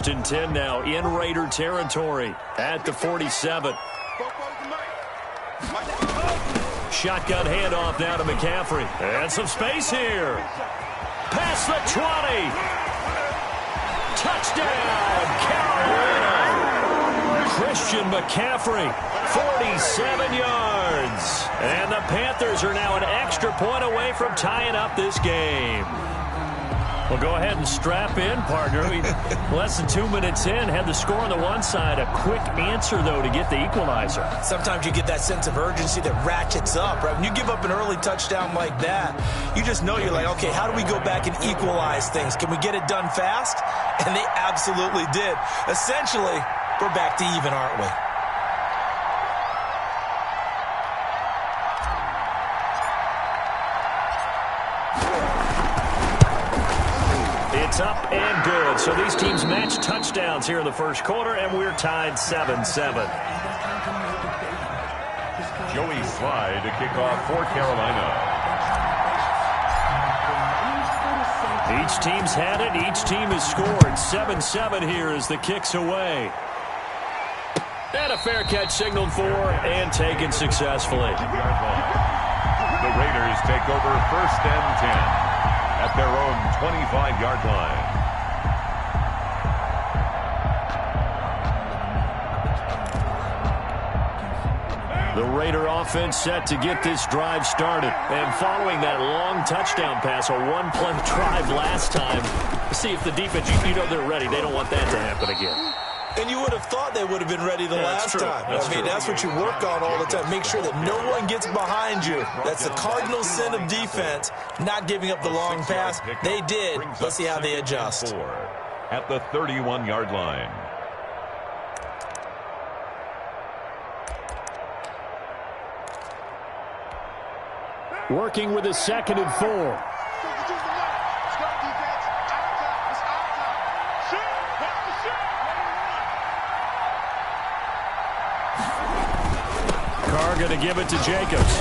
and 10 now in Raider territory at the 47. Shotgun handoff now to McCaffrey. And some space here. Past the 20. Touchdown, Carolina. Christian McCaffrey, 47 yards. And the Panthers are now an extra point away from tying up this game. Well, go ahead and strap in, partner. Less than 2 minutes in, had the score on the one side. A quick answer, though, to get the equalizer. Sometimes you get that sense of urgency that ratchets up, right? When you give up an early touchdown like that, you just know you're like, okay, how do we go back and equalize things? Can we get it done fast? And they absolutely did. Essentially, we're back to even, aren't we? It's up and good. So these teams match touchdowns here in the first quarter, and we're tied 7-7. Joey Slye to kick off for Carolina. Each team's had it. Each team has scored. 7-7 here as the kick's away. And a fair catch signaled for and taken successfully. The Raiders take over 1st and 10. At their own 25-yard line. The Raider offense set to get this drive started. And following that long touchdown pass, a one-play drive last time, see if the defense, you know they're ready. They don't want that to happen again. And you would have thought they would have been ready the last time. That's what you work on all the time. Make sure that no one gets behind you. That's the cardinal sin of defense, not giving up the long pass. They did. Let's see how they adjust. At the 31-yard line. Working with a 2nd and 4. Going to give it to Jacobs.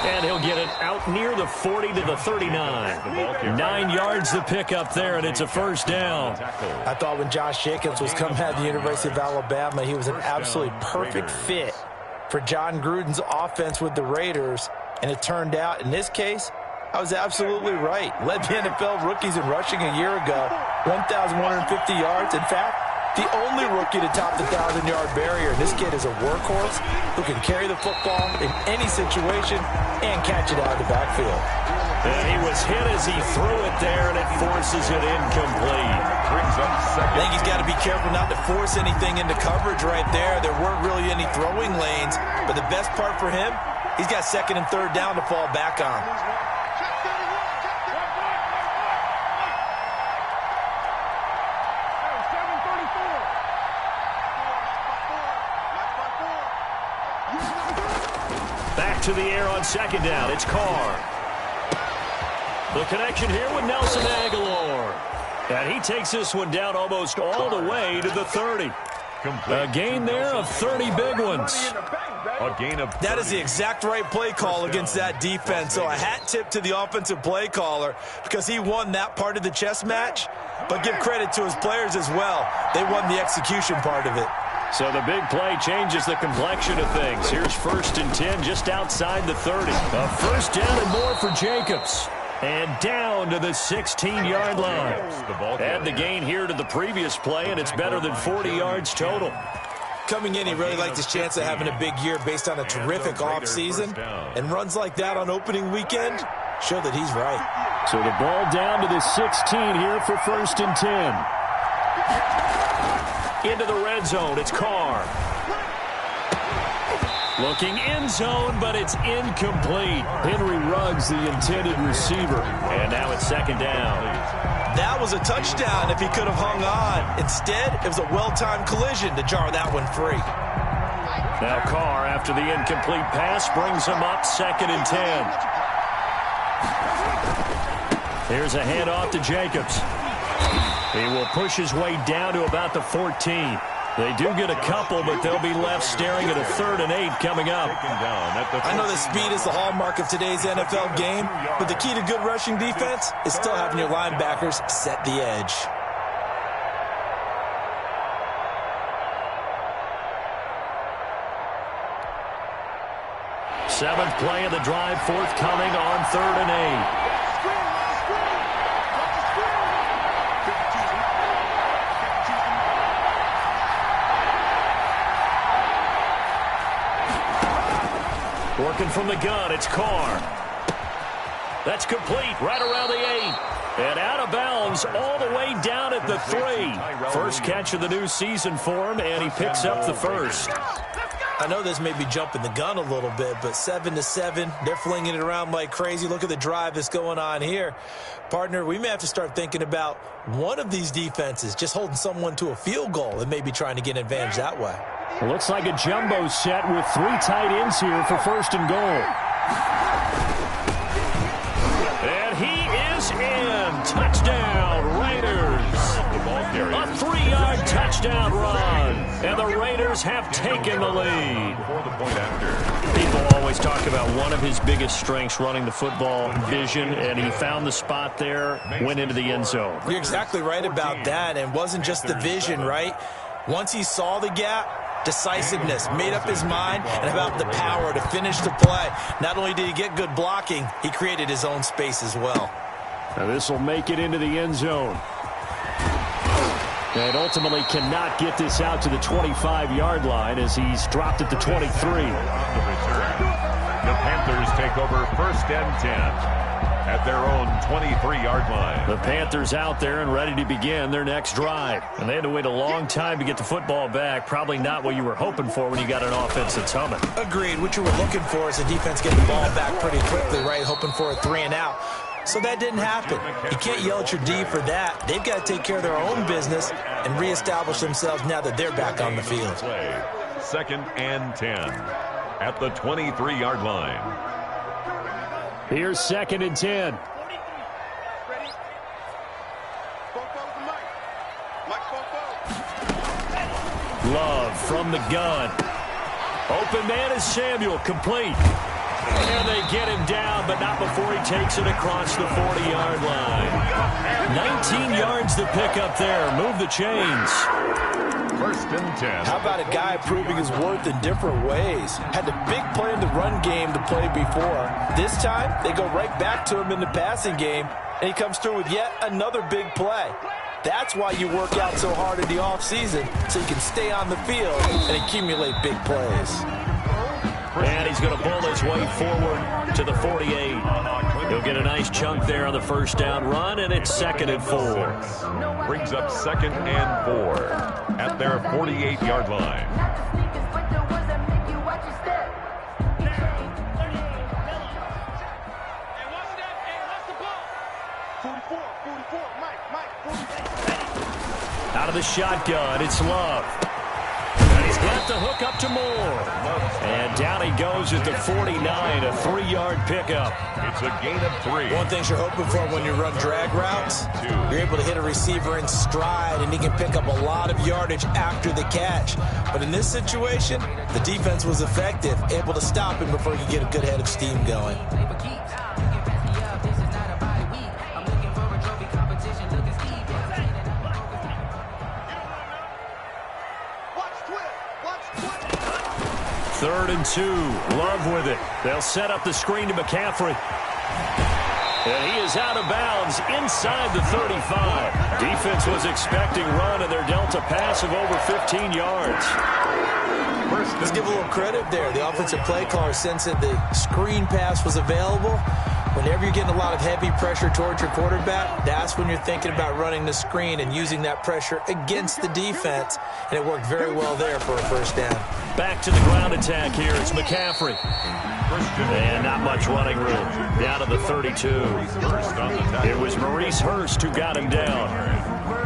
And he'll get it out near the 40 to the 39. 9 yards to pick up there, and it's a first down. I thought when Josh Jacobs was coming out of the University of Alabama, he was an absolutely perfect fit for John Gruden's offense with the Raiders. And it turned out, in this case, I was absolutely right. Led the NFL rookies in rushing a year ago. 1,150 yards. In fact, the only rookie to top the 1,000-yard barrier. This kid is a workhorse who can carry the football in any situation and catch it out of the backfield. And he was hit as he threw it there, and it forces it incomplete. I think he's got to be careful not to force anything into coverage right there. There weren't really any throwing lanes, but the best part for him, he's got 2nd and 3rd down to fall back on. To the air on 2nd down. It's Carr. The connection here with Nelson Agholor. And he takes this one down almost all the way to the 30. A gain there of 30 big ones. A gain of 30. That is the exact right play call against that defense. So a hat tip to the offensive play caller because he won that part of the chess match. But give credit to his players as well. They won the execution part of it. So the big play changes the complexion of things. Here's 1st and 10 just outside the 30. A first down and more for Jacobs. And down to the 16-yard line. Add the gain here to the previous play, and it's better than 40 yards total. Coming in, he really liked his chance of having a big year based on a terrific offseason. And runs like that on opening weekend show that he's right. So the ball down to the 16 here for 1st and 10. Into the red zone, it's Carr. Looking end zone, but it's incomplete. Henry Ruggs, the intended receiver. And now it's 2nd down. That was a touchdown if he could have hung on. Instead, it was a well-timed collision to jar that one free. Now Carr, after the incomplete pass, brings him up 2nd and 10. Here's a handoff to Jacobs. He will push his way down to about the 14. They do get a couple, but they'll be left staring at a 3rd and 8 coming up. I know that speed is the hallmark of today's NFL game, but the key to good rushing defense is still having your linebackers set the edge. Seventh play of the drive forthcoming on 3rd and 8. Working from the gun, it's Carr. That's complete right around the 8. And out of bounds all the way down at the 3. First catch of the new season for him, and he picks up the first. I know this may be jumping the gun a little bit, but 7-7, they're flinging it around like crazy. Look at the drive that's going on here. Partner, we may have to start thinking about one of these defenses just holding someone to a field goal and maybe trying to get an advantage that way. It looks like a jumbo set with 3 tight ends here for 1st and goal. And he is in. Touchdown, Raiders. A 3-yard touchdown run. And the Raiders have taken the lead. People always talk about one of his biggest strengths, running the football, vision, and he found the spot there, went into the end zone. You're exactly right about that, and it wasn't just the vision, right? Once he saw the gap, decisiveness, made up his mind, and about the power to finish the play. Not only did he get good blocking, he created his own space as well. Now this will make it into the end zone. And ultimately cannot get this out to the 25-yard line as he's dropped at the 23. The Panthers take over 1st and 10 at their own 23-yard line. The Panthers out there and ready to begin their next drive. And they had to wait a long time to get the football back. Probably not what you were hoping for when you got an offense that's humming. Agreed. What you were looking for is the defense getting the ball back pretty quickly, right? Hoping for a 3 and out. So that didn't happen. You can't yell at your D for that. They've got to take care of their own business and reestablish themselves now that they're back on the field. 2nd and 10 at the 23-yard line. Here's 2nd and 10. Love from the gun. Open man is Samuel, complete. And they get him down, but not before he takes it across the 40-yard line. 19 yards to pick up there. Move the chains. 1st and 10. How about a guy proving his worth in different ways? Had the big play in the run game to play before. This time, they go right back to him in the passing game, and he comes through with yet another big play. That's why you work out so hard in the offseason, so you can stay on the field and accumulate big plays. And he's going to bull his way forward to the 48. He'll get a nice chunk there on the 1st down run, and it's 2nd and 4. Brings up 2nd and 4 at their 48-yard line. Out of the shotgun, it's Love. And he's got the hook up to Moore. And down he goes at the 49, a 3-yard pickup. It's a gain of 3. One thing you're hoping for when you run drag routes, you're able to hit a receiver in stride, and he can pick up a lot of yardage after the catch. But in this situation, the defense was effective, able to stop him before he could get a good head of steam going. Third and 2. Love with it. They'll set up the screen to McCaffrey. And he is out of bounds inside the 35. Defense was expecting run, and they're dealt a pass of over 15 yards. Let's give a little credit there. The offensive play caller sensed that the screen pass was available. Whenever you're getting a lot of heavy pressure towards your quarterback, that's when you're thinking about running the screen and using that pressure against the defense. And it worked very well there for a 1st down. Back to the ground attack here. It's McCaffrey. And not much running room. Down to the 32. It was Maurice Hurst who got him down.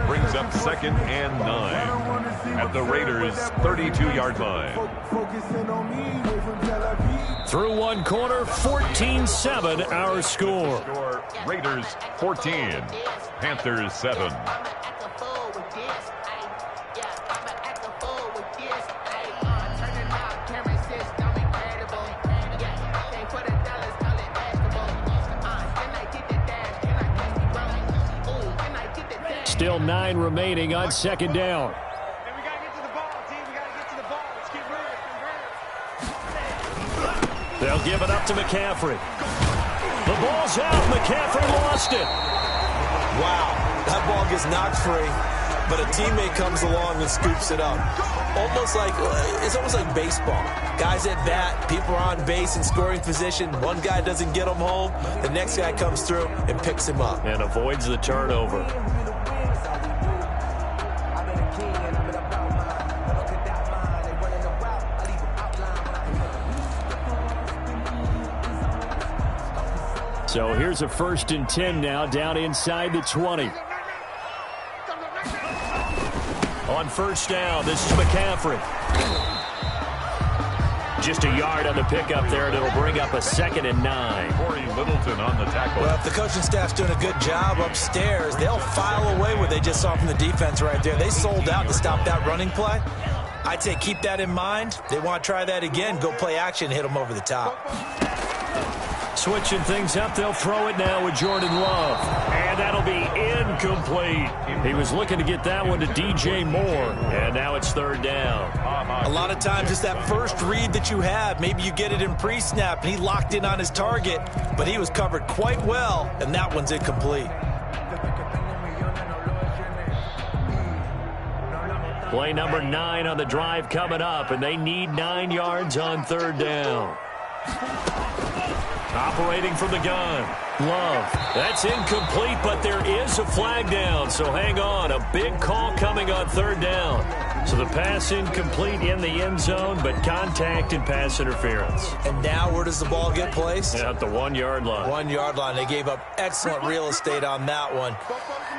Brings up 2nd and 9 at the Raiders' 32-yard line. Through one corner, 14-7 our score. Raiders 14, Panthers 7. Still 9 remaining on 2nd down. They'll give it up to McCaffrey. The ball's out. McCaffrey lost it. Wow, that ball gets knocked free, but a teammate comes along and scoops it up. It's almost like baseball. Guys at bat, people are on base in scoring position. One guy doesn't get him home. The next guy comes through and picks him up. And avoids the turnover. So here's a 1st and 10 now, down inside the 20. On 1st down, this is McCaffrey. Just a yard on the pickup there, and it'll bring up a 2nd and 9. Corey Littleton on the tackle. Well, if the coaching staff's doing a good job upstairs, they'll file away what they just saw from the defense right there. They sold out to stop that running play. I'd say keep that in mind. They want to try that again, go play action, hit them over the top. Switching things up, they'll throw it now with Jordan Love. And that'll be incomplete. He was looking to get that one to DJ Moore. And now it's 3rd down. A lot of times it's that first read that you have. Maybe you get it in pre-snap, and he locked in on his target, but he was covered quite well, and that one's incomplete. Play number 9 on the drive coming up, and they need 9 yards on 3rd down. Operating from the gun. Love. That's incomplete, but there is a flag down, so hang on. A big call coming on 3rd down. So the pass incomplete in the end zone, but contact and pass interference. And now where does the ball get placed? At the 1-yard line. 1-yard line. They gave up excellent real estate on that one.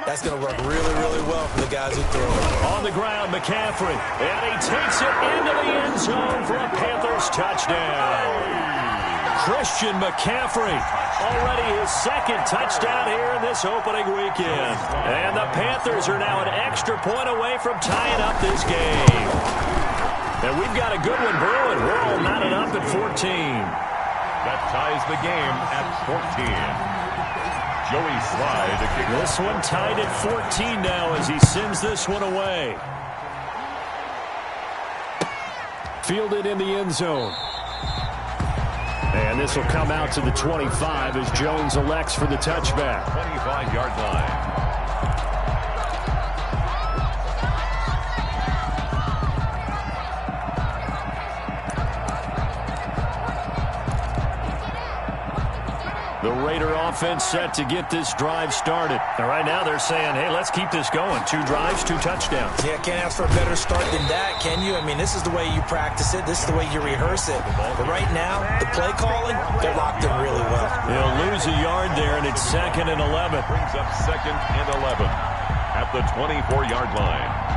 That's going to work really, really well for the guys who throw it. On the ground, McCaffrey. And he takes it into the end zone for a Panthers touchdown. Christian McCaffrey, already his 2nd touchdown here in this opening weekend. And the Panthers are now an extra point away from tying up this game. And we've got a good one brewing. We're all knotted up at 14. That ties the game at 14. Joey Slye to kick. This one tied at 14 now as he sends this one away. Fielded in the end zone. And this will come out to the 25 as Jones elects for the touchback. 25-yard line. The Raider offense set to get this drive started. And right now they're saying, hey, let's keep this going. 2 drives, 2 touchdowns. Yeah, can't ask for a better start than that, can you? I mean, this is the way you practice it. This is the way you rehearse it. But right now, the play calling, they're locked in really well. They'll lose a yard there, and it's 2nd and 11. Brings up 2nd and 11 at the 24-yard line.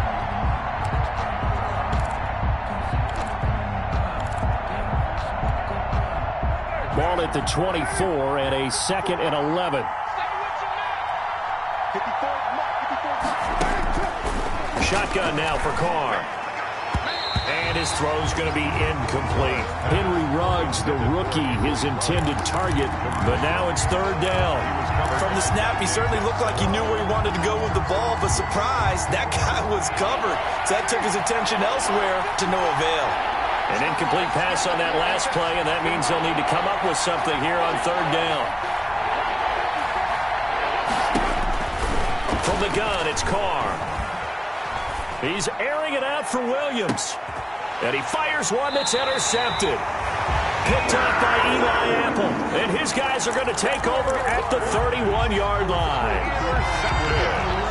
Ball at the 24 and a 2nd and 11. Shotgun now for Carr. And his throw's going to be incomplete. Henry Ruggs, the rookie, his intended target, but now it's 3rd down. From the snap, he certainly looked like he knew where he wanted to go with the ball, but surprise, that guy was covered. So that took his attention elsewhere to no avail. An incomplete pass on that last play, and that means they'll need to come up with something here on 3rd down. From the gun, it's Carr. He's airing it out for Williams. And he fires one that's intercepted. Picked up by Eli Apple. And his guys are going to take over at the 31-yard line.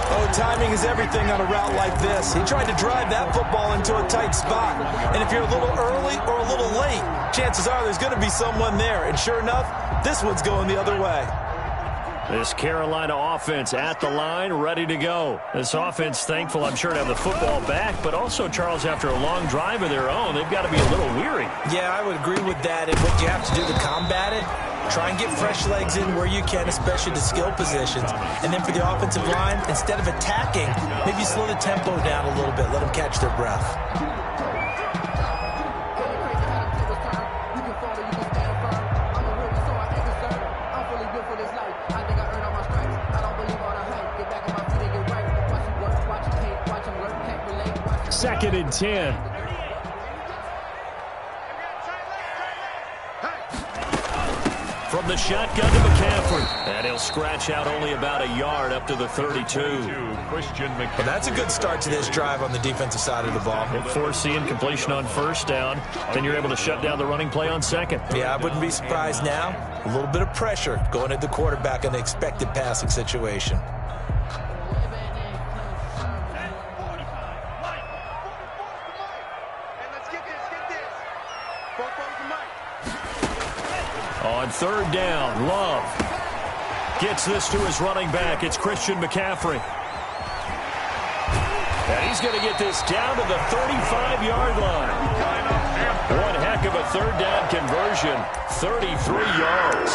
Oh, timing is everything on a route like this. He tried to drive that football into a tight spot. And if you're a little early or a little late, chances are there's going to be someone there. And sure enough, this one's going the other way. This Carolina offense at the line, ready to go. This offense, thankful, I'm sure, to have the football back. But also, Charles, after a long drive of their own, they've got to be a little weary. Yeah, I would agree with that. And what you have to do to combat it, try and get fresh legs in where you can, especially the skill positions. And then for the offensive line, instead of attacking, maybe slow the tempo down a little bit. Let them catch their breath. Second and 10. From the shotgun to McCaffrey. And he'll scratch out only about a yard up to the 32. Christian McCaffrey. Well, that's a good start to this drive on the defensive side of the ball. Forcing completion on first down. Then you're able to shut down the running play on second. Yeah, I wouldn't be surprised now. A little bit of pressure going at the quarterback in the expected passing situation. On third down, Love gets this to his running back. It's Christian McCaffrey. And he's going to get this down to the 35-yard line. One heck of a third down conversion, 33 yards.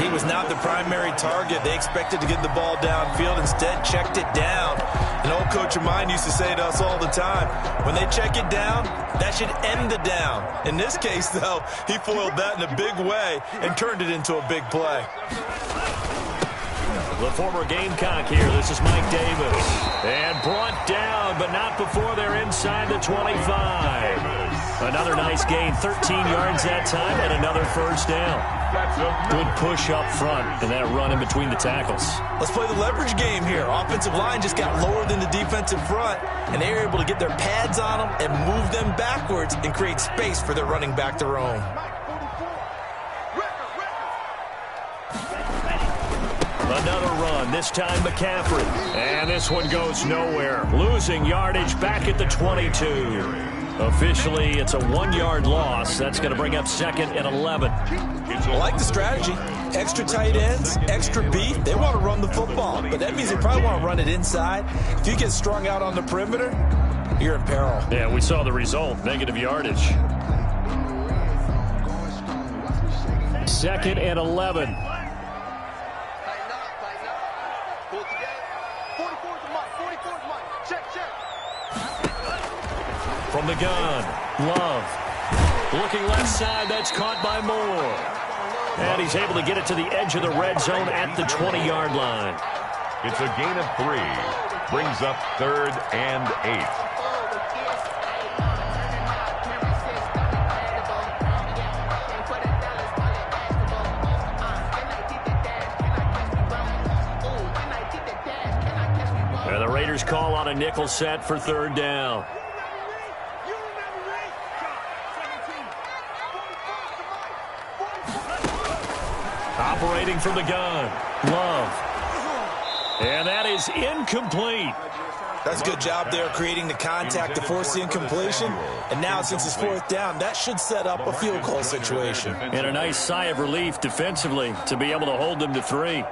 He was not the primary target. They expected to get the ball downfield. Instead, checked it down. An old coach of mine used to say to us all the time, when they check it down, that should end the down. In this case, though, he foiled that in a big way and turned it into a big play. The former Gamecock here. This is Mike Davis. And brought down, but not before they're inside the 25. Another nice gain, 13 yards that time, and another first down. Good push up front, and that run in between the tackles. Let's play the leverage game here. Offensive line just got lower than the defensive front, and they were able to get their pads on them and move them backwards and create space for their running back to roam. Another run, this time McCaffrey. And this one goes nowhere. Losing yardage back at the 22. Officially, it's a 1-yard loss. That's going to bring up second and 11. I like the strategy. Extra tight ends, extra beef. They want to run the football, but that means they probably want to run it inside. If you get strung out on the perimeter, you're in peril. Yeah, we saw the result, negative yardage. Second and 11. From the gun, Love. Looking left side, that's caught by Moore. And he's able to get it to the edge of the red zone at the 20-yard line. It's a gain of 3. Brings up 3rd and 8. And the Raiders call on a nickel set for third down. Operating from the gun, Love. And that is incomplete. That's a good job there creating the contact to force the incompletion. And now since it's fourth down, that should set up a field goal situation. And a nice sigh of relief defensively to be able to hold them to 3.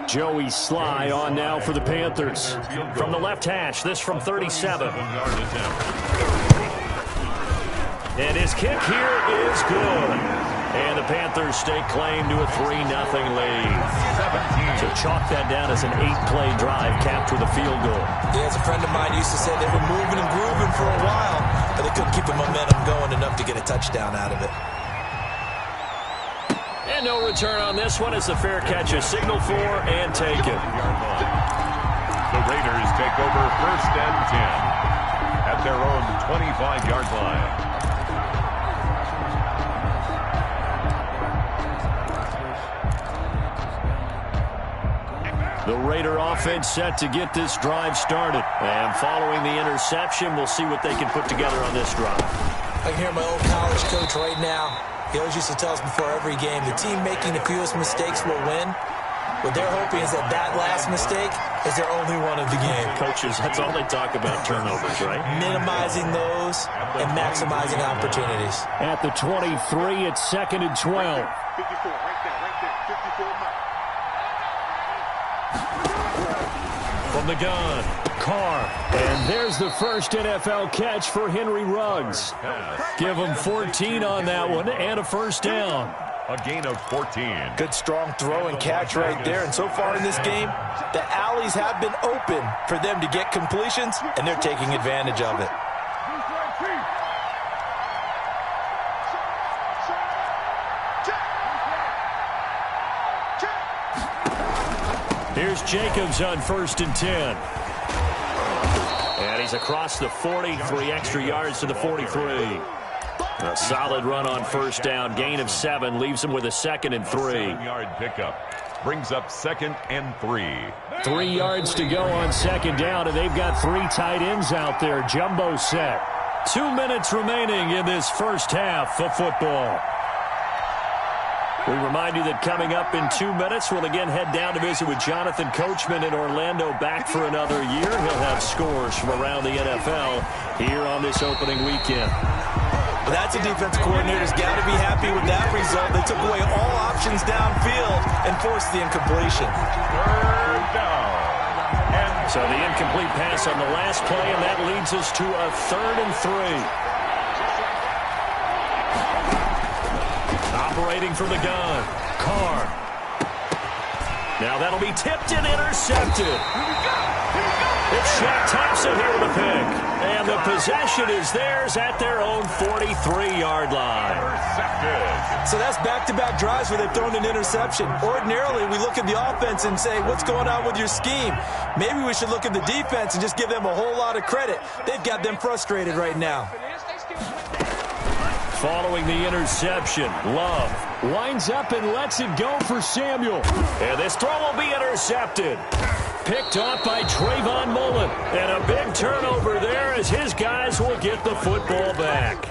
Joey Sly on now for the Panthers. From the left hash, this from 37. And his kick here is good. And the Panthers stake claim to a 3-0 lead. So chalk that down as an 8-play drive capped with a field goal. Yeah, as a friend of mine used to say, they were moving and grooving for a while, but they couldn't keep the momentum going enough to get a touchdown out of it. And no return on this one as the fair catch is signaled for and taken. The Raiders take over 1st and 10 at their own 25-yard line. The Raider offense set to get this drive started. And following the interception, we'll see what they can put together on this drive. I can hear my old college coach right now. He always used to tell us before every game, the team making the fewest mistakes will win. What they're hoping is that that last mistake is their only one of the game. Coaches, that's all they talk about, turnovers, right? Minimizing those and maximizing opportunities. At the 23, it's 2nd and 12. 54, right there, 54. From the gun, Carr. And there's the first NFL catch for Henry Ruggs. Give him 14 on that one and a first down. A gain of 14. Good strong throw and catch right there. And so far in this game, the alleys have been open for them to get completions, and they're taking advantage of it. Here's Jacobs on 1st and 10. And he's across the 40, 3 extra yards to the 43. A solid run on first down. Gain of 7 leaves him with a 2nd and 3. 7-yard pickup brings up 2nd and 3. 3 yards to go on 2nd down, and they've got 3 tight ends out there. Jumbo set. 2 minutes remaining in this first half of football. We remind you that coming up in 2 minutes, we'll again head down to visit with Jonathan Coachman in Orlando, back for another year. He'll have scores from around the NFL here on this opening weekend. Well, that's a defense coordinator's got to be happy with that result. They took away all options downfield and forced the incompletion. 3rd down. So the incomplete pass on the last play, and that leads us to a 3rd and 3. Operating from the gun, Carr. Now that'll be tipped and intercepted. It's Shaq Thompson here with a pick. And the possession is theirs at their own 43-yard line. Intercepted. So that's back-to-back drives where they've thrown an interception. Ordinarily, we look at the offense and say, what's going on with your scheme? Maybe we should look at the defense and just give them a whole lot of credit. They've got them frustrated right now. Following the interception, Love winds up and lets it go for Samuel. And this throw will be intercepted. Picked off by Trayvon Mullen. And a big turnover there as his guys will get the football back.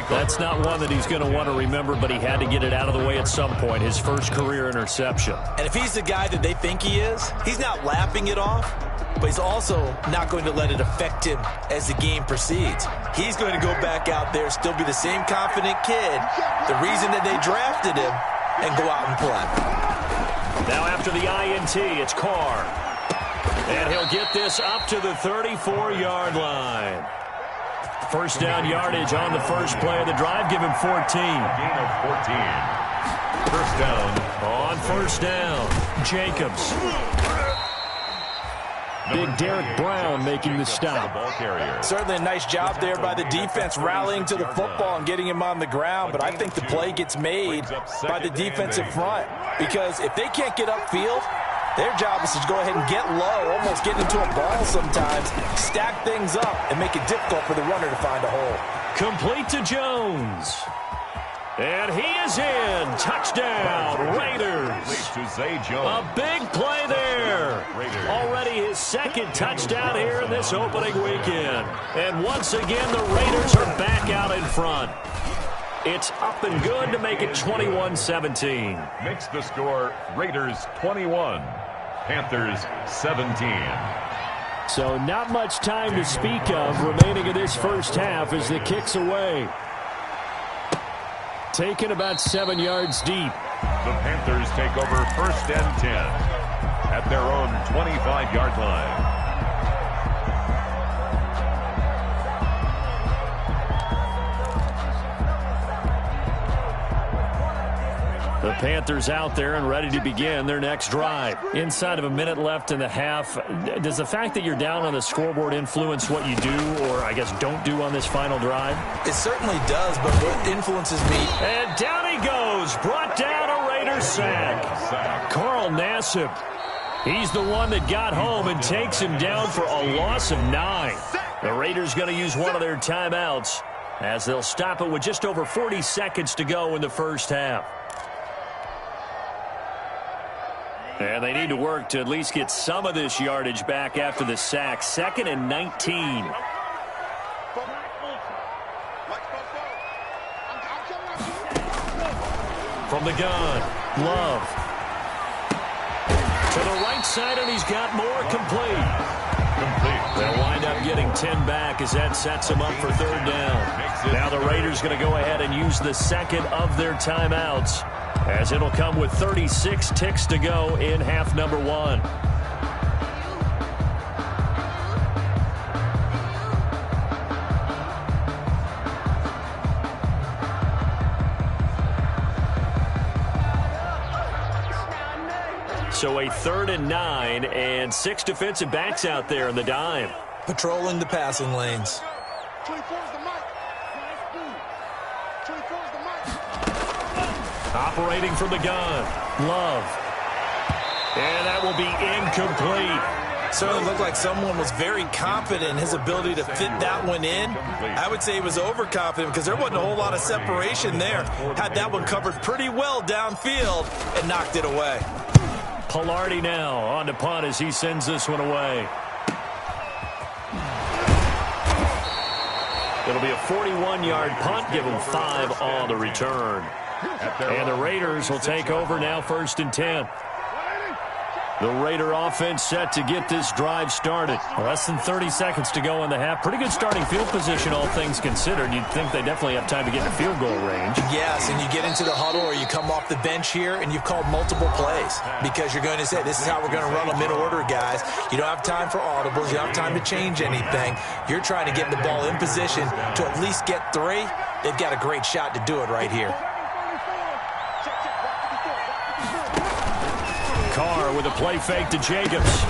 That's not one that he's going to want to remember, but he had to get it out of the way at some point, his first career interception. And if he's the guy that they think he is, he's not lapping it off, but he's also not going to let it affect him as the game proceeds. He's going to go back out there, still be the same confident kid, the reason that they drafted him, and go out and play. Now after the INT, it's Carr. And he'll get this up to the 34-yard line. First down yardage on the first play of the drive. Give him 14. Gain of 14. First down. On first down, Jacobs. Big Derek Brown making the stop. Certainly a nice job there by the defense rallying to the football and getting him on the ground, but I think the play gets made by the defensive front because if they can't get upfield, their job is to go ahead and get low, almost get into a ball sometimes, stack things up, and make it difficult for the runner to find a hole. Complete to Jones. And he is in. Touchdown, Raiders. A big play there. Already his 2nd touchdown here in this opening weekend. And once again, the Raiders are back out in front. It's up and good to make it 21-17. Makes the score Raiders 21, Panthers 17. So not much time to speak of remaining in this first half as the kick's away. Taken about 7 yards deep. The Panthers take over 1st and 10 at their own 25-yard line. The Panthers out there and ready to begin their next drive. Inside of a minute left in the half, does the fact that you're down on the scoreboard influence what you do or, I guess, don't do on this final drive? It certainly does, but what influences me... And down he goes. Brought down a Raiders sack. Carl Nassib. He's the one that got home and takes him down for a loss of 9. The Raiders going to use one of their timeouts as they'll stop it with just over 40 seconds to go in the first half. And they need to work to at least get some of this yardage back after the sack. 2nd and 19. From the gun, Love. To the right side, and he's got more complete. They'll wind up getting 10 back as that sets them up for 3rd down. Now the Raiders going to go ahead and use the 2nd of their timeouts, as it'll come with 36 ticks to go in half number 1. So a 3rd and 9 and 6 defensive backs out there in the dime. Patrolling the passing lanes. Operating from the gun, Love. And that will be incomplete. Certainly looked like someone was very confident in his ability to fit that one in. I would say he was overconfident because there wasn't a whole lot of separation there. Had that one covered pretty well downfield and knocked it away. Palardy now on to punt as he sends this one away. It'll be a 41-yard punt, give him 5 on the return. And the Raiders will take over now, 1st and 10. The Raider offense set to get this drive started. Less than 30 seconds to go in the half. Pretty good starting field position, all things considered. You'd think they definitely have time to get in field goal range. Yes, and you get into the huddle or you come off the bench here and you've called multiple plays because you're going to say, this is how we're going to run them in order, guys. You don't have time for audibles. You don't have time to change anything. You're trying to get the ball in position to at least get 3. They've got a great shot to do it right here. Carr with a play fake to Jacobs.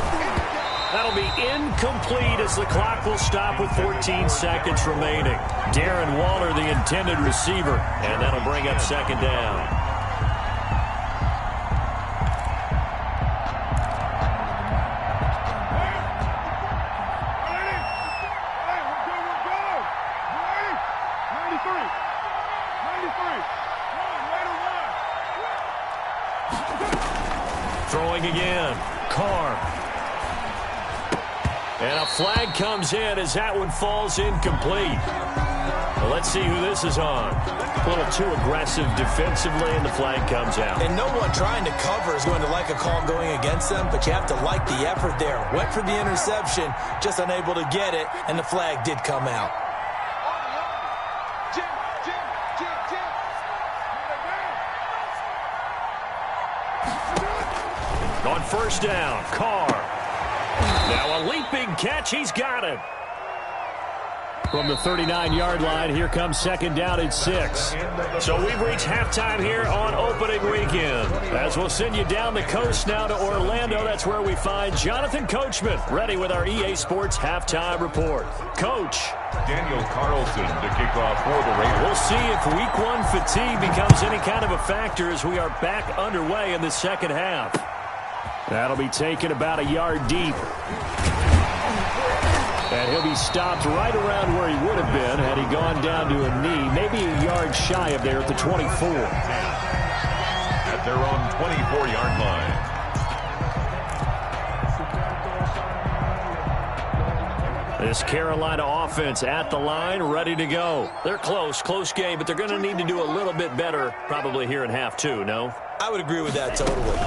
That'll be incomplete as the clock will stop with 14 seconds remaining. Darren Waller, the intended receiver, and that'll bring up 2nd down. Throwing again, Carr. And a flag comes in as that one falls incomplete. Well, let's see who this is on. A little too aggressive defensively, and the flag comes out. And no one trying to cover is going to like a call going against them, but you have to like the effort there. Went for the interception, just unable to get it, and the flag did come out. On 1st down, Carr. Now a leaping catch. He's got it. From the 39-yard line, here comes 2nd down and 6. So we've reached halftime here on opening weekend. As we'll send you down the coast now to Orlando, that's where we find Jonathan Coachman, ready with our EA Sports halftime report. Coach. Daniel Carlson to kick off for the Raiders. We'll see if Week 1 fatigue becomes any kind of a factor as we are back underway in the second half. That'll be taken about a yard deep. And he'll be stopped right around where he would have been had he gone down to a knee, maybe a yard shy of there at the 24. At their own 24-yard line. This Carolina offense at the line, ready to go. They're close game, but they're going to need to do a little bit better probably here in half 2, no? I would agree with that totally.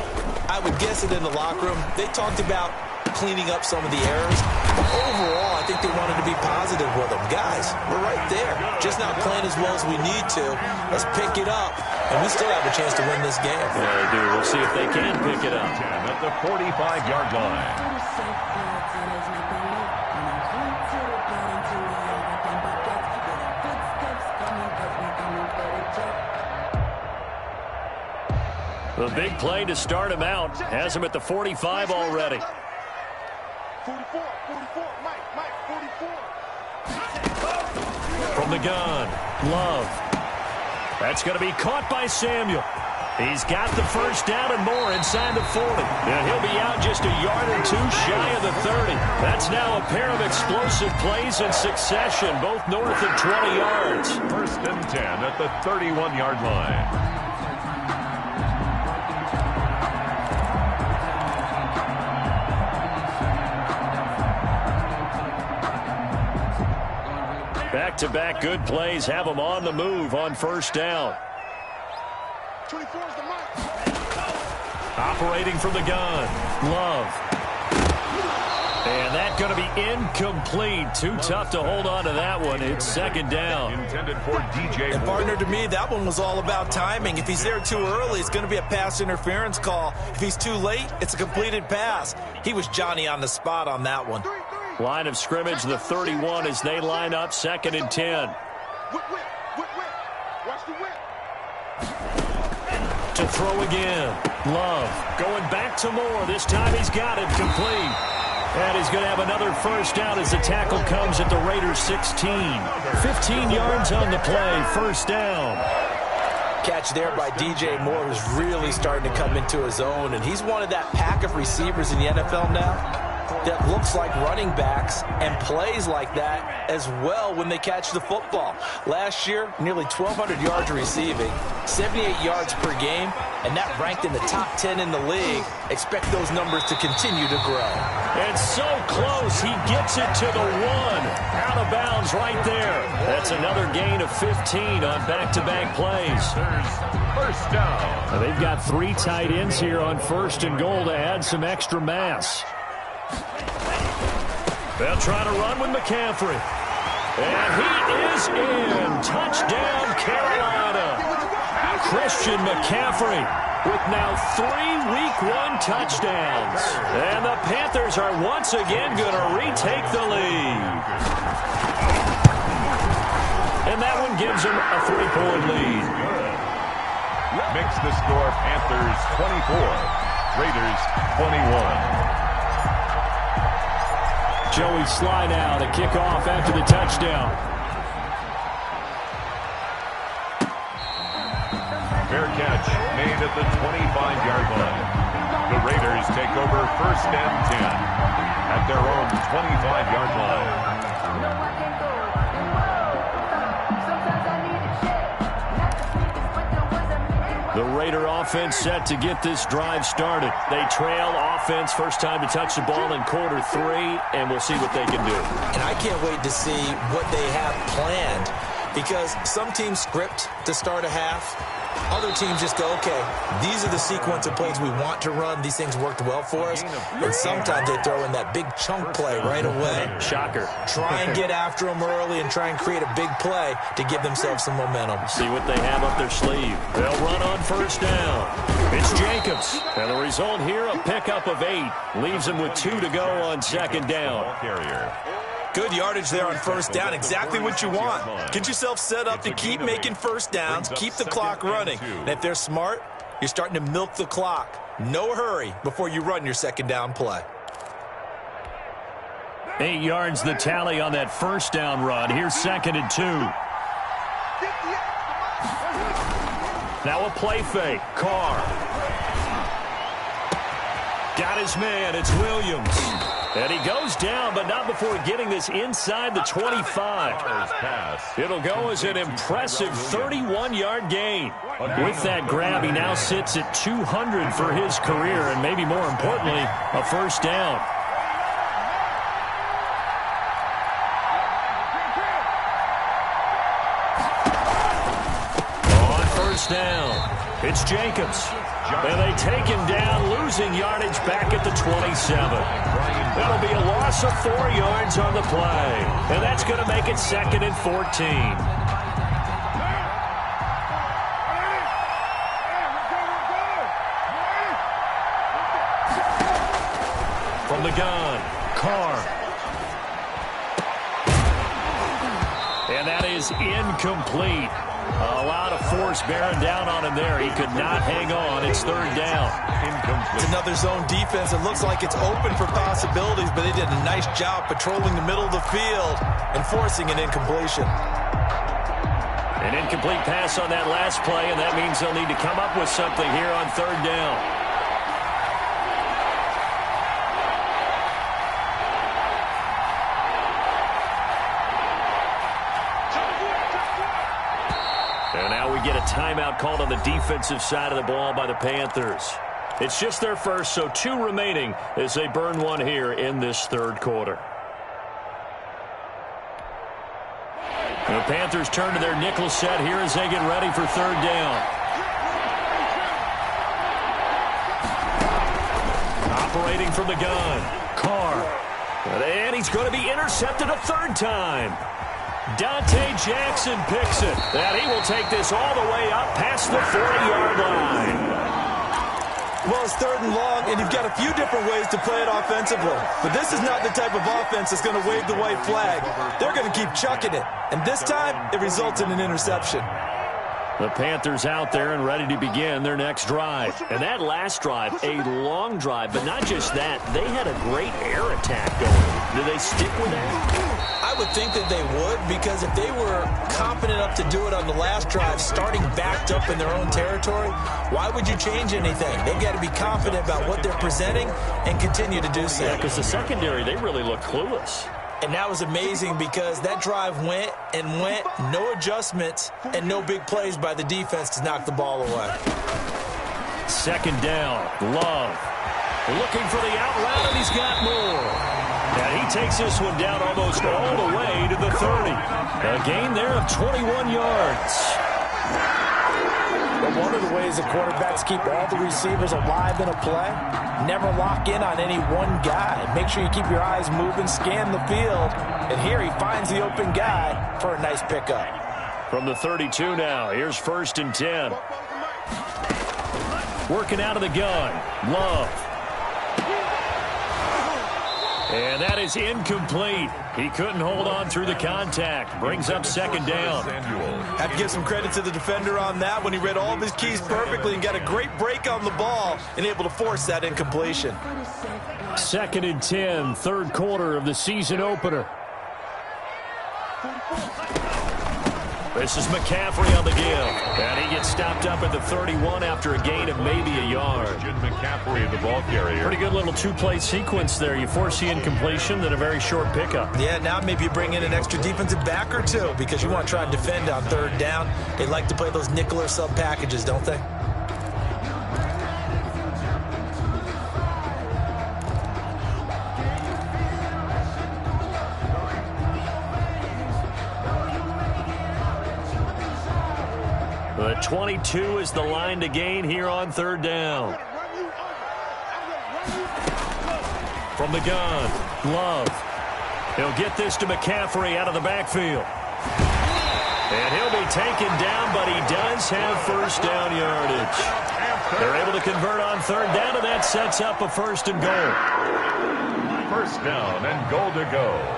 I would guess it in the locker room. They talked about cleaning up some of the errors. But overall, I think they wanted to be positive with them. Guys, we're right there. Just not playing as well as we need to. Let's pick it up. And we still have a chance to win this game. Yeah, they do. We'll see if they can pick it up. At the 45-yard line. The big play to start him out. Has him at the 45 already. 44, Mike, 44. From the gun, Love. That's going to be caught by Samuel. He's got the 1st down and more inside the 40. And he'll be out just a yard or 2 shy of the 30. That's now a pair of explosive plays in succession, both north of 20 yards. 1st and 10 at the 31-yard line. Back-to-back good plays have them on the move on 1st down. 24 is the mark. Operating from the gun, Love. And that's going to be incomplete. Too tough to hold on to that one. It's 2nd down. Intended for DJ. And partner, to me, that one was all about timing. If he's there too early, it's going to be a pass interference call. If he's too late, it's a completed pass. He was Johnny on the spot on that one. Line of scrimmage, the 31 as they line up 2nd and 10. Whip. Watch the whip. To throw again. Love going back to Moore. This time he's got it complete. And he's going to have another 1st down as the tackle comes at the Raiders 16. 15 yards on the play. 1st down. Catch there by DJ Moore, who's really starting to come into his own. And he's one of that pack of receivers in the NFL now that looks like running backs and plays like that as well when they catch the football. Last year, nearly 1,200 yards receiving, 78 yards per game, and that ranked in the top 10 in the league. Expect those numbers to continue to grow. And so close, he gets it to the 1. Out of bounds right there. That's another gain of 15 on back-to-back plays. First down. Now they've got 3 tight ends here on 1st and goal to add some extra mass. They'll try to run with McCaffrey. And he is in. Touchdown, Carolina. Christian McCaffrey with now 3 Week 1 touchdowns. And the Panthers are once again going to retake the lead. And that one gives them a 3-point lead. Makes the score Panthers 24, Raiders 21. Joey Sly now to kick off after the touchdown. Fair catch made at the 25-yard line. The Raiders take over 1st and 10 at their own 25-yard line. The Raider offense set to get this drive started. They trail offense, first time to touch the ball in quarter 3, and we'll see what they can do. And I can't wait to see what they have planned, because some teams script to start a half. Other teams just go, okay, these are the sequence of plays we want to run. These things worked well for us. And sometimes they throw in that big chunk play right away. Shocker. Try and get after them early and try and create a big play to give themselves some momentum. See what they have up their sleeve. They'll run on 1st down. It's Jacobs. And the result here, a pickup of 8. Leaves them with 2 to go on 2nd down. Carrier. Good yardage there on 1st down. Exactly what you want. Get yourself set up to keep making 1st downs, keep the clock running. And if they're smart, you're starting to milk the clock. No hurry before you run your 2nd down play. 8 yards the tally on that 1st down run. Here's 2nd and 2. Now a play fake. Carr. Got his man. It's Williams. And he goes down, but not before getting this inside the 25. It'll go as an impressive 31-yard gain. With that grab, he now sits at 200 for his career, and maybe more importantly, a 1st down. On 1st down, it's Jacobs. And they take him down, losing yardage back at the 27. That'll be a loss of 4 yards on the play. And that's going to make it 2nd and 14. From the gun, Carr. And that is incomplete. A lot of force bearing down on him there. He could not hang on. It's 3rd down. It's another zone defense. It looks like it's open for possibilities, but they did a nice job patrolling the middle of the field and forcing an incompletion. An incomplete pass on that last play, and that means they'll need to come up with something here on 3rd down. And now we get a timeout called on the defensive side of the ball by the Panthers. It's just their first, so 2 remaining as they burn one here in this 3rd quarter. And the Panthers turn to their nickel set here as they get ready for 3rd down. Operating from the gun, Carr. And he's going to be intercepted a 3rd time. Dante Jackson picks it. And he will take this all the way up past the 40-yard line. Well, it's 3rd and long, and you've got a few different ways to play it offensively. But this is not the type of offense that's going to wave the white flag. They're going to keep chucking it. And this time, it results in an interception. The Panthers out there and ready to begin their next drive. And that last drive, a long drive, but not just that. They had a great air attack going. Do they stick with that? I would think that they would, because if they were confident enough to do it on the last drive, starting backed up in their own territory, why would you change anything? They've got to be confident about what they're presenting and continue to do so. Yeah, because the secondary, they really look clueless. And that was amazing because that drive went and went, no adjustments and no big plays by the defense to knock the ball away. Second down, Love. Looking for the out route, and he's got more. And he takes this one down almost all the way to the 30. A gain there of 21 yards. But one of the ways the quarterbacks keep all the receivers alive in a play, never lock in on any one guy. Make sure you keep your eyes moving, scan the field. And here he finds the open guy for a nice pickup. From the 32 now, here's 1st and 10. Working out of the gun, Love. And that is incomplete. He couldn't hold on through the contact. Brings up 2nd down. Have to give some credit to the defender on that when he read all of his keys perfectly and got a great break on the ball and able to force that incompletion. 2nd and 10, 3rd quarter of the season opener. This is McCaffrey on the give. And he gets stopped up at the 31 after a gain of maybe a yard. McCaffrey, the ball carrier. Pretty good little two-play sequence there. You force the incompletion, then a very short pickup. Yeah, now maybe you bring in an extra defensive back or two because you want to try and defend on 3rd down. They like to play those nickel or sub packages, don't they? The 22 is the line to gain here on 3rd down. From the gun, Love. He'll get this to McCaffrey out of the backfield. And he'll be taken down, but he does have 1st down yardage. They're able to convert on 3rd down, and that sets up a 1st and goal. 1st down and goal to go.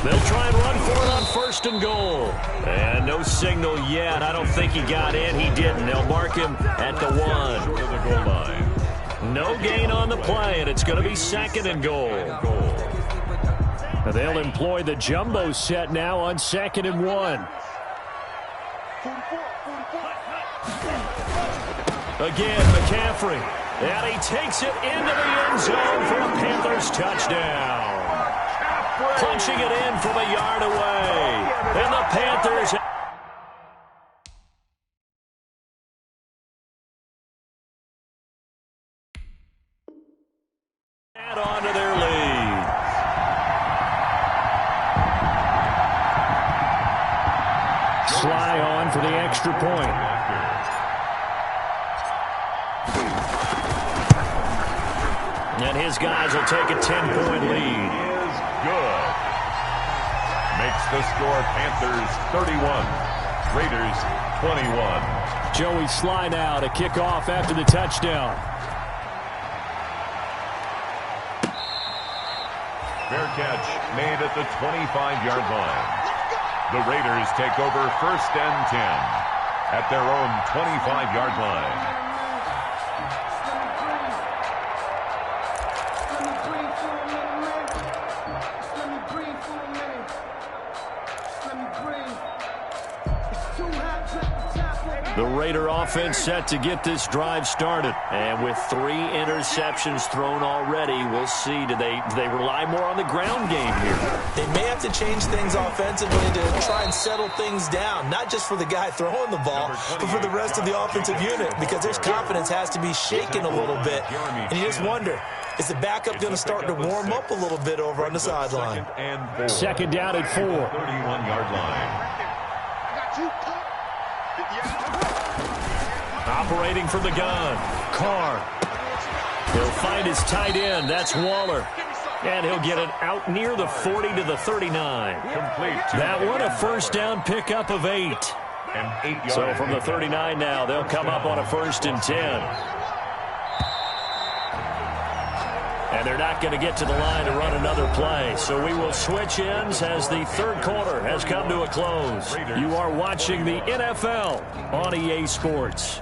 They'll try and run for it on 1st and goal. And no signal yet. I don't think he got in. He didn't. They'll mark him at the 1. To the goal line. No gain on the play, and it's going to be 2nd and goal. They'll employ the jumbo set now on 2nd and 1. Again, McCaffrey. And he takes it into the end zone for a Panthers touchdown. Punching it in from a yard away. And the Panthers add on to their lead. Sly on for the extra point. And his guys will take a 10-point lead. Good. Makes the score Panthers 31, Raiders 21. Joey Sly now to kick off after the touchdown. Fair catch made at the 25-yard line. The Raiders take over 1st and 10 at their own 25-yard line. The Raider offense set to get this drive started. And with 3 interceptions thrown already, we'll see. Do they rely more on the ground game here? They may have to change things offensively to try and settle things down, not just for the guy throwing the ball, but for the rest of the offensive unit, because their confidence has to be shaken a little bit. And you just wonder, is the backup going to start to warm up a little bit over on the sideline? 2nd down at 4. 31-yard line. Operating from the gun, Carr. He'll find his tight end. That's Waller. And he'll get it out near the 40 to the 39. That one, a 1st down pickup of 8. So from the 39 now, they'll come up on a 1st and 10. And they're not going to get to the line to run another play. So we will switch ends as the 3rd quarter has come to a close. You are watching the NFL on EA Sports.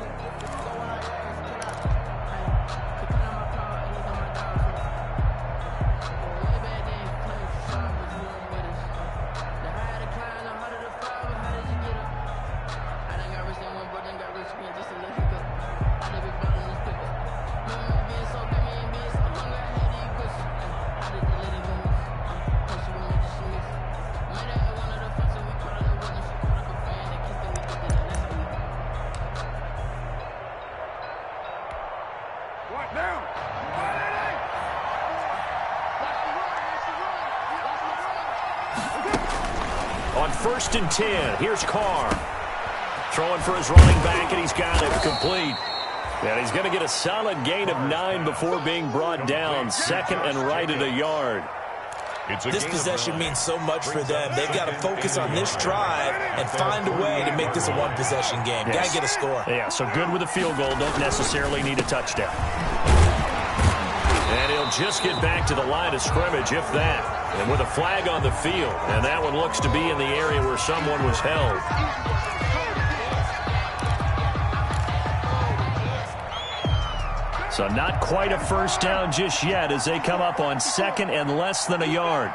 On 1st and 10, here's Carr. Throwing for his running back, and he's got it complete. And he's going to get a solid gain of 9 before being brought down. Second and right at a yard. This possession means so much for them. They've got to focus on this drive and find a way to make this a one-possession game. Yes. Got to get a score. Yeah, so good with a field goal. Don't necessarily need a touchdown. And he'll just get back to the line of scrimmage, if that. And with a flag on the field. And that one looks to be in the area where someone was held. So not quite a first down just yet as they come up on 2nd and less than a yard.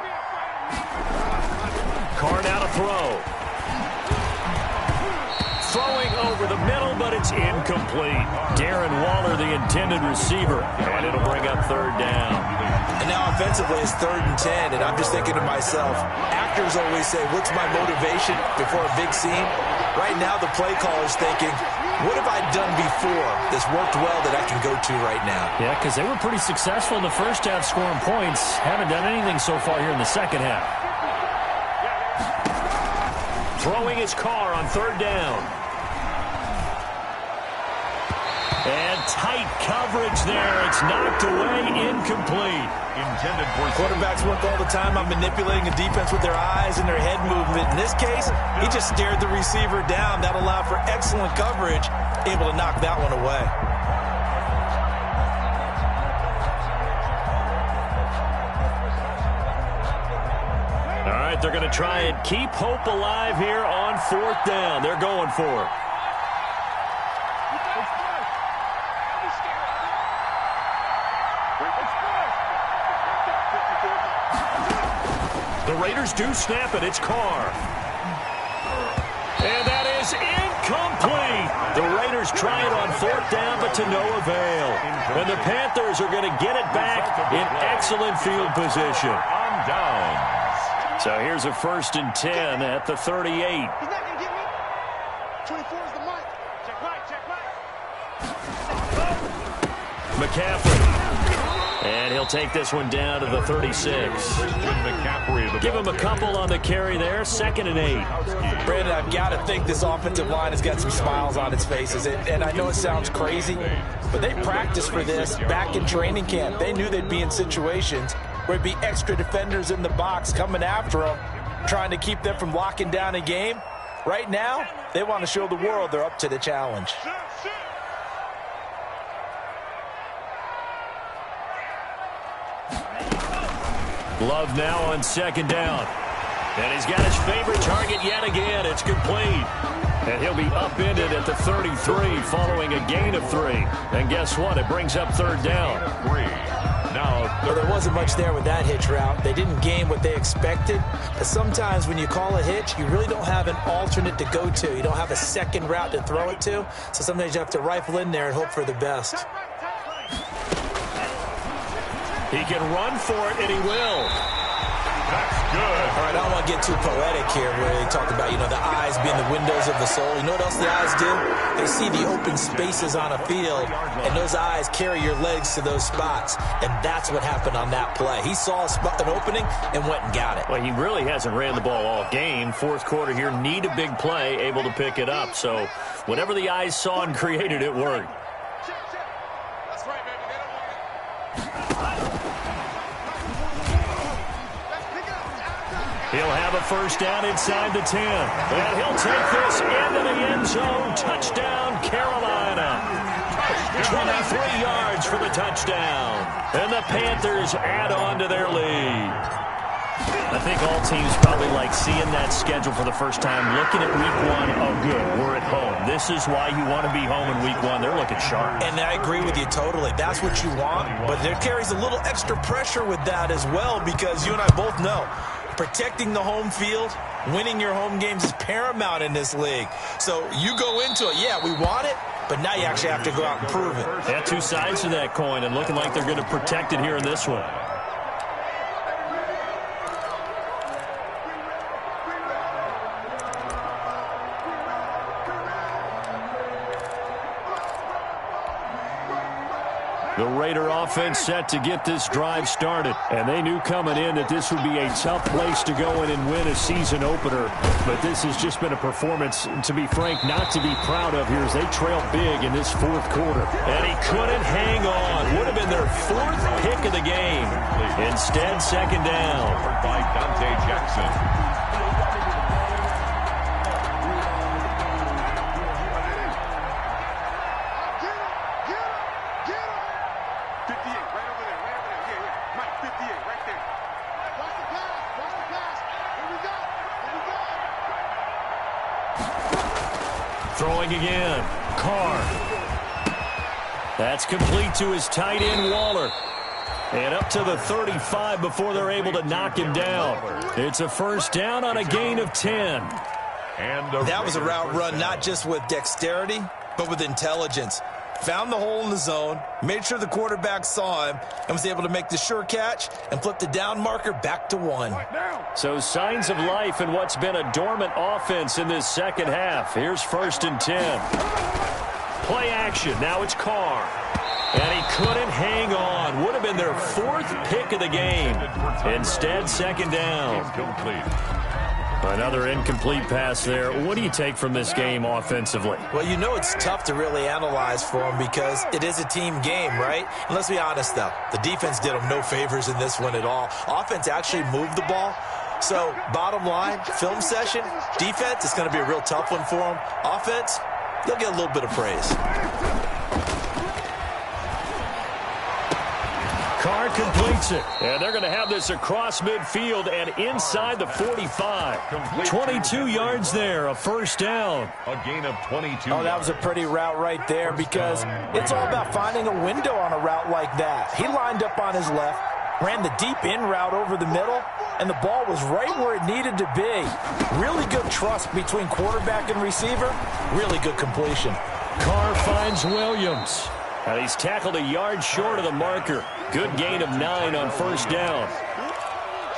Carr now to throw. Throwing over the middle, but it's incomplete. Darren Waller, the intended receiver, and it'll bring up 3rd down. And now offensively it's 3rd and 10, and I'm just thinking to myself, actors always say, what's my motivation before a big scene? Right now the play caller's thinking, what have I done before that's worked well that I can go to right now? Yeah, because they were pretty successful in the first half scoring points. Haven't done anything so far here in the second half. Throwing his Carr on 3rd down. And tight coverage there. It's knocked away, incomplete. Intended for Quarterbacks work all the time on manipulating a defense with their eyes and their head movement. In this case, he just stared the receiver down. That allowed for excellent coverage, able to knock that one away. All right, they're going to try and keep hope alive here on 4th down. They're going for it. The Raiders do snap it. It's Carr. And that is incomplete. The Raiders try it on 4th down, but to no avail. And the Panthers are going to get it back in excellent field position. on downs. So here's a 1st and 10 at the 38. He's not going to get me. 24 is the mic. Check right, check right. McCaffrey. And he'll take this one down to the 36. McCaffrey, Give him a couple on the carry there. 2nd and 8. Brandon, I've got to think this offensive line has got some smiles on its faces. And I know it sounds crazy, but they practiced for this back in training camp. They knew they'd be in situations where it'd be extra defenders in the box coming after them, trying to keep them from locking down a game. Right now, they want to show the world they're up to the challenge. Love now on 2nd down. And he's got his favorite target yet again. It's complete. And he'll be upended at the 33 following a gain of 3. And guess what? It brings up 3rd down. Well, there wasn't much there with that hitch route. They didn't gain what they expected. But sometimes when you call a hitch, you really don't have an alternate to go to. You don't have a second route to throw it to. So sometimes you have to rifle in there and hope for the best. He can run for it, and he will. That's good. All right, I don't want to get too poetic here where they talk about, the eyes being the windows of the soul. You know what else the eyes do? They see the open spaces on a field, and those eyes carry your legs to those spots. And that's what happened on that play. He saw an opening and went and got it. Well, he really hasn't ran the ball all game. 4th quarter here, need a big play, able to pick it up. So whatever the eyes saw and created, it worked. That's right, baby. They don't want it. He'll have a 1st down inside the 10. And he'll take this into the end zone. Touchdown, Carolina. 23 yards for the touchdown. And the Panthers add on to their lead. I think all teams probably like seeing that schedule for the first time, looking at week 1. Oh, good, we're at home. This is why you want to be home in week 1. They're looking sharp. And I agree with you totally. That's what you want. But there carries a little extra pressure with that as well, because you and I both know protecting the home field, winning your home games is paramount in this league. So you go into it, yeah, we want it, but now you actually have to go out and prove it. Yeah, 2 sides to that coin, and looking like they're going to protect it here in this one. The Raider offense set to get this drive started. And they knew coming in that this would be a tough place to go in and win a season opener. But this has just been a performance, to be frank, not to be proud of here as they trail big in this fourth quarter. And he couldn't hang on. Would have been their fourth pick of the game. Instead, second down. By Dante Jackson. Throwing again. Carr. That's complete to his tight end, Waller. And up to the 35 before they're able to knock him down. It's a first down on a gain of 10. And that was a route run not just with dexterity, but with intelligence. Found the hole in the zone, made sure the quarterback saw him, and was able to make the sure catch and flip the down marker back to 1. So signs of life in what's been a dormant offense in this second half. Here's 1st and 10. Play action. Now it's Carr. And he couldn't hang on. Would have been their fourth pick of the game. Instead, second down. Another incomplete pass there. What do you take from this game offensively? Well, you know it's tough to really analyze for them because it is a team game, right? And let's be honest, though. The defense did them no favors in this one at all. Offense actually moved the ball. So, bottom line, film session, defense, it's going to be a real tough one for them. Offense, they'll get a little bit of praise. Carr completes it. And they're going to have this across midfield and inside the 45. 22 yards there, a first down. A gain of 22. Oh, that was a pretty route right there because it's all about finding a window on a route like that. He lined up on his left, ran the deep in route over the middle, and the ball was right where it needed to be. Really good trust between quarterback and receiver. Really good completion. Carr finds Williams. And he's tackled a yard short of the marker. Good gain of 9 on first down.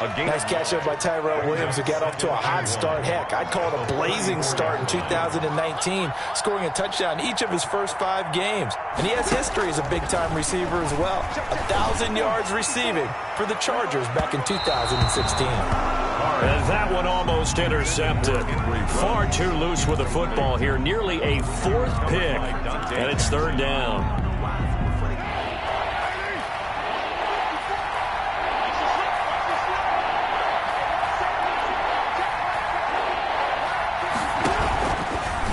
Nice catch up by Tyrell Williams, who got off to a hot start. Heck, I'd call it a blazing start in 2019, scoring a touchdown each of his first 5 games. And he has history as a big-time receiver as well. 1,000 yards receiving for the Chargers back in 2016. And that one almost intercepted. Far too loose with the football here. Nearly a 4th pick. And it's 3rd down.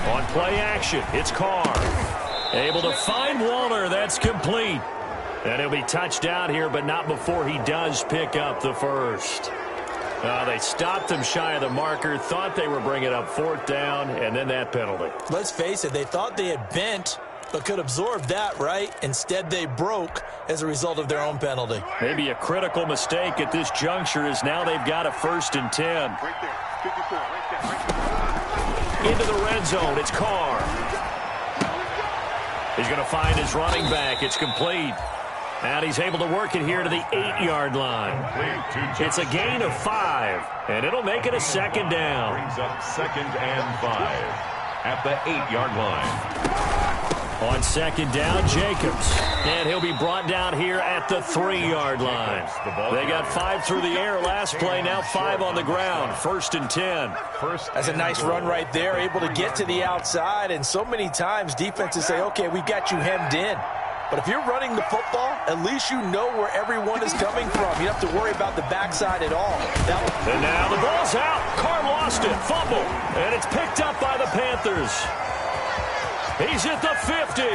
On play action, it's Carr. Able to find Waller. That's complete. And he'll be touched out here, but not before he does pick up the first. They stopped him shy of the marker, thought they were bringing up 4th down, and then that penalty. Let's face it, they thought they had bent, but could absorb that, right? Instead, they broke as a result of their own penalty. Maybe a critical mistake at this juncture is now they've got a 1st and 10. Right there. 54, right there, right there. Into the red zone, it's Carr. He's going to find his running back. It's complete. And he's able to work it here to the 8-yard line. It's a gain of 5, and it'll make it a second down. Brings up 2nd and 5 at the 8-yard line. On second down, Jacobs. And he'll be brought down here at the 3-yard line. They got 5 through the air last play, now 5 on the ground. 1st and 10. That's a nice run right there, able to get to the outside. And so many times defenses say, okay, we got you hemmed in. But if you're running the football, at least you know where everyone is coming from. You don't have to worry about the backside at all. And now the ball's out. Carr lost it. Fumble. And it's picked up by the Panthers. He's at the 50,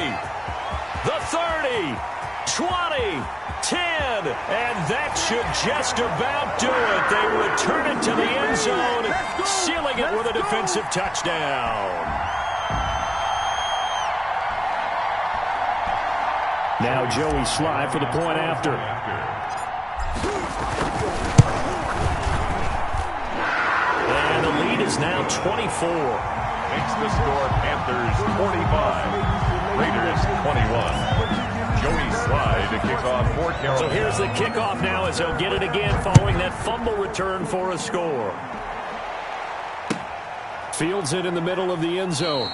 the 30, 20, 10, and that should just about do it. They return it to the end zone, sealing it with a defensive touchdown. Now Joey Sly for the point after. And the lead is now 24. Makes the score Panthers 45, Raiders 21. Joey Sly to kick off for Carolina. So here's the kickoff now as they'll get it again following that fumble return for a score. Fields it in the middle of the end zone.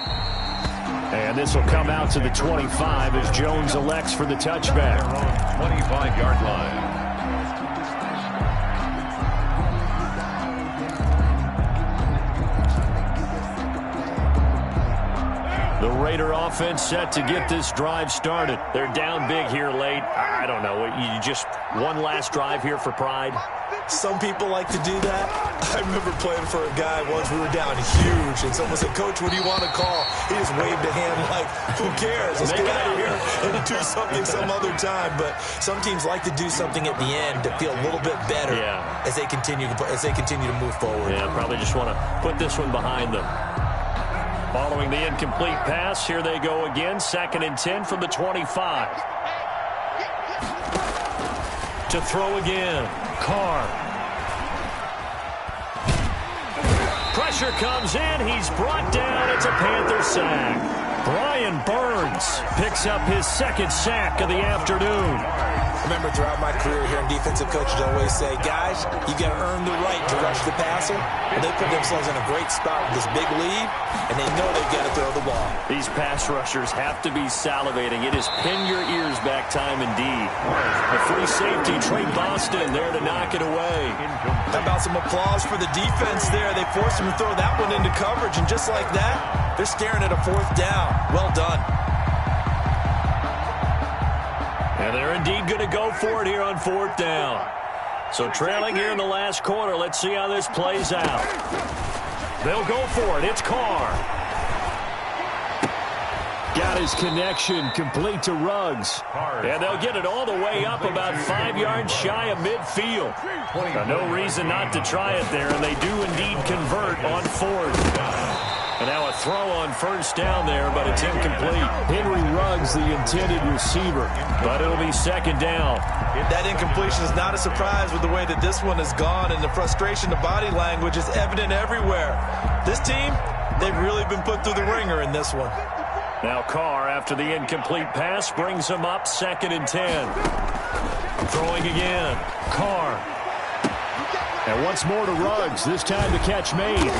And this will come out to the 25 as Jones elects for the touchback. 25-yard line. The Raider offense set to get this drive started. They're down big here late. I don't know. You just one last drive here for pride? Some people like to do that. I remember playing for a guy once. We were down huge, and someone said, "Coach, what do you want to call?" He just waved a hand like, "Who cares? Let's get out of here and do something some other time." But some teams like to do something at the end to feel a little bit better as they continue to move forward. Yeah, probably just want to put this one behind them. Following the incomplete pass, here they go again. 2nd and 10 from the 25. To throw again. Carr. Pressure comes in. He's brought down. It's a Panther sack. Brian Burns picks up his 2nd sack of the afternoon. I remember throughout my career here in defensive coaches always say, guys, you got to earn the right to rush the passer. And they put themselves in a great spot with this big lead, and they know they've got to throw the ball. These pass rushers have to be salivating. It is pin your ears back time indeed. A free safety, Trey Boston there to knock it away. How about some applause for the defense there? They forced him to throw that one into coverage, and just like that, they're staring at a 4th down. Well done. And they're indeed going to go for it here on 4th down. So trailing here in the last quarter. Let's see how this plays out. They'll go for it. It's Carr. Got his connection complete to Ruggs. And they'll get it all the way up about 5 yards shy of midfield. No reason not to try it there, and they do indeed convert on 4th. And now a throw on 1st down there, but it's incomplete. Henry Ruggs, the intended receiver, but it'll be 2nd down. That incompletion is not a surprise with the way that this one has gone, and the frustration, the body language is evident everywhere. This team, they've really been put through the ringer in this one. Now Carr, after the incomplete pass, brings him up 2nd and 10. Throwing again. Carr. And once more to Ruggs, this time the catch made.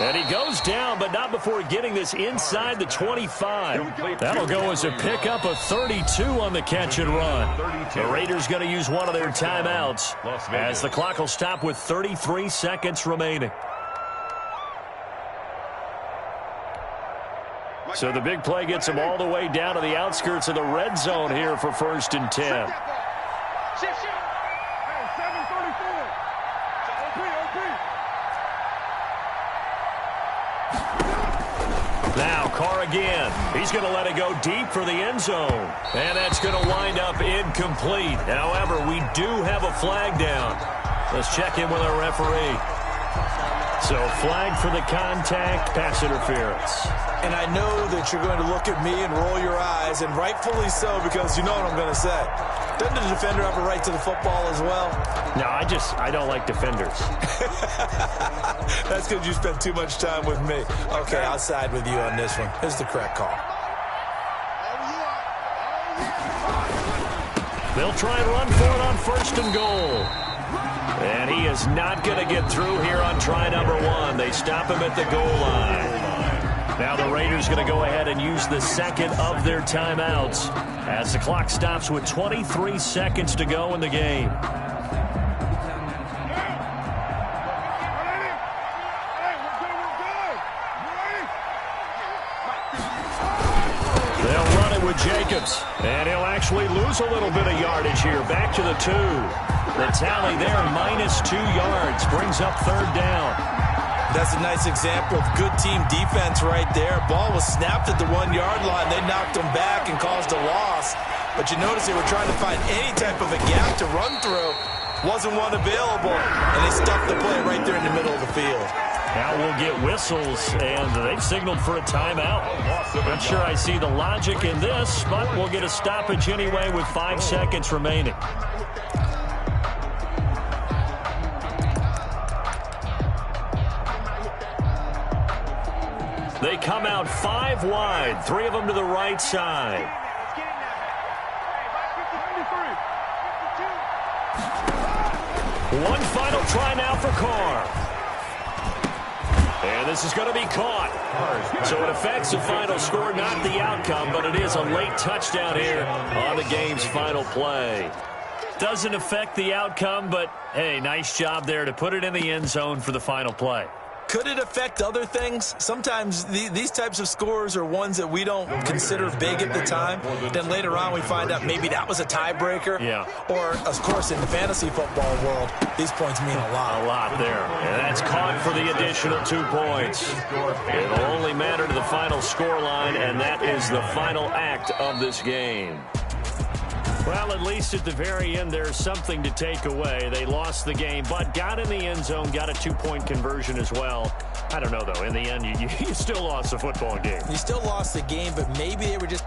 And he goes down, but not before getting this inside the 25. That'll go as a pickup of 32 on the catch and run. The Raiders going to use one of their timeouts as the clock will stop with 33 seconds remaining. So the big play gets him all the way down to the outskirts of the red zone here for 1st and 10. Now Carr again. He's going to let it go deep for the end zone. And that's going to wind up incomplete. However, we do have a flag down. Let's check in with our referee. So flag for the contact, pass interference. And I know that you're going to look at me and roll your eyes, and rightfully so, because you know what I'm going to say. Doesn't the defender have a right to the football as well? No, I don't like defenders. That's because you spent too much time with me. Okay, I'll side with you on this one. Here's the correct call. They'll try and run for it on 1st and goal. And he is not going to get through here on try number 1. They stop him at the goal line. Now the Raiders going to go ahead and use the 2nd of their timeouts as the clock stops with 23 seconds to go in the game. They'll run it with Jacobs, and he'll actually lose a little bit of yardage here. Back to the 2. The tally there, -2 yards, brings up 3rd down. That's a nice example of good team defense right there. Ball was snapped at the 1-yard line. They knocked him back and caused a loss. But you notice they were trying to find any type of a gap to run through. Wasn't one available, and they stuffed the play right there in the middle of the field. Now we'll get whistles, and they've signaled for a timeout. Not sure I see the logic in this, but we'll get a stoppage anyway with 5 seconds remaining. They come out 5 wide, 3 of them to the right side. One final try now for Carr. And this This is going to be caught. So it affects the final score, not the outcome, but it is a late touchdown here on the game's final play. Doesn't affect the outcome, but, hey, nice job there to put it in the end zone for the final play. Could it affect other things? Sometimes these types of scores are ones that we don't consider big at the time. Then later on we find out maybe that was a tiebreaker. Yeah. Or, of course, in the fantasy football world, these points mean a lot. A lot there. And that's caught for the additional 2 points. It'll only matter to the final scoreline, and that is the final act of this game. Well, at least at the very end, there's something to take away. They lost the game, but got in the end zone, got a 2-point conversion as well. I don't know, though. In the end, you still lost the football game. You still lost the game, but maybe they were just